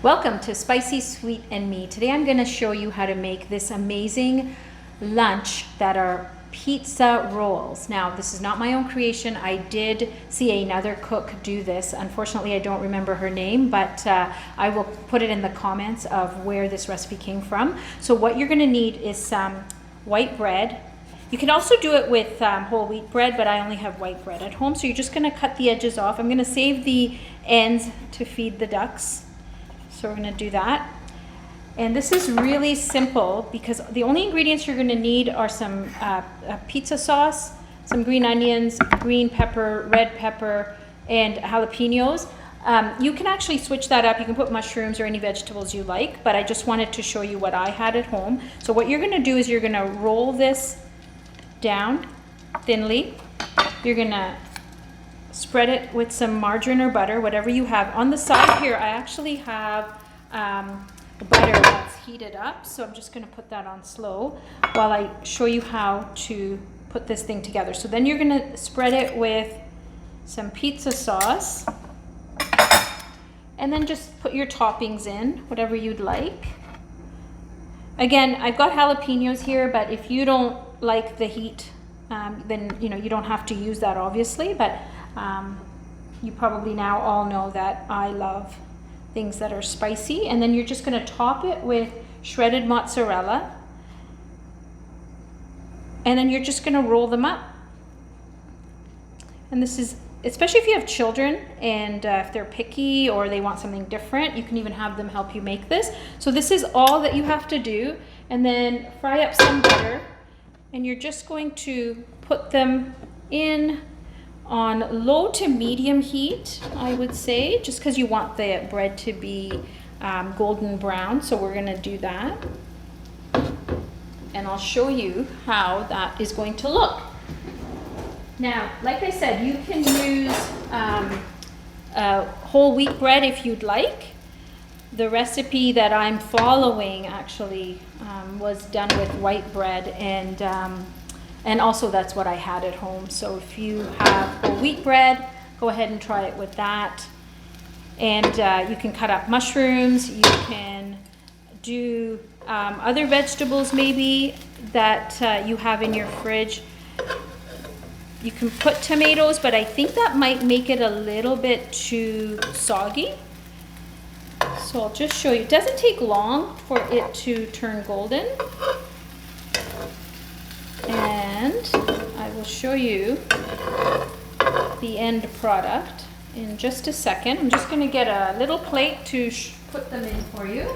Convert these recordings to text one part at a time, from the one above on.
Welcome to Spicy, Sweet, and Me. Today I'm going to show you how to make this amazing lunch that are pizza rolls. Now, this is not my own creation. I did see another cook do this. Unfortunately, I don't remember her name, but I will put it in the comments of where this recipe came from. So what you're going to need is some white bread. You can also do it with whole wheat bread, but I only have white bread at home. So you're just going to cut the edges off. I'm going to save the ends to feed the ducks. So we're going to do that. And this is really simple because the only ingredients you're going to need are some pizza sauce, some green onions, green pepper, red pepper, and jalapenos. You can actually switch that up. You can put mushrooms or any vegetables you like, but I just wanted to show you what I had at home. So what you're going to do is you're going to roll this down thinly. You're going to spread it with some margarine or butter, whatever you have. On the side here, I actually have butter that's heated up, so I'm just going to put that on slow while I show you how to put this thing together. So then you're going to spread it with some pizza sauce, and then just put your toppings in, whatever you'd like. Again, I've got jalapenos here, but if you don't like the heat, then you don't have to use that, obviously, but you probably now all know that I love things that are spicy. And then you're just going to top it with shredded mozzarella, and then you're just going to roll them up. And this is, especially if you have children and if they're picky or they want something different, you can even have them help you make this. So this is all that you have to do. And then fry up some butter, and you're just going to put them in on low to medium heat, I would say, just because you want the bread to be golden brown. So we're going to do that, and I'll show you how that is going to look. Now, like I said, you can use whole wheat bread if you'd like. The recipe that I'm following actually was done with white bread, and also that's what I had at home. So if you have whole wheat bread, go ahead and try it with that. And you can cut up mushrooms. You can do other vegetables maybe that you have in your fridge. You can put tomatoes, but I think that might make it a little bit too soggy. So I'll just show you. It doesn't take long for it to turn golden. And I will show you the end product in just a second. I'm just going to get a little plate to put them in for you.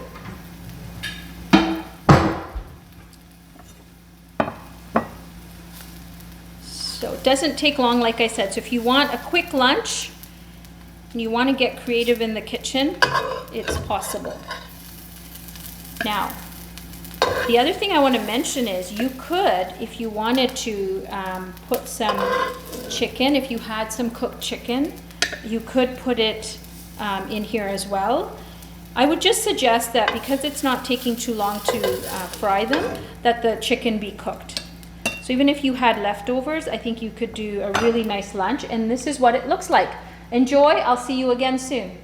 So it doesn't take long, like I said. So if you want a quick lunch and you want to get creative in the kitchen, it's possible. Now, the other thing I want to mention is you could, if you wanted to put some chicken, if you had some cooked chicken, you could put it in here as well. I would just suggest that because it's not taking too long to fry them, that the chicken be cooked. So even if you had leftovers, I think you could do a really nice lunch, and this is what it looks like. Enjoy. I'll see you again soon.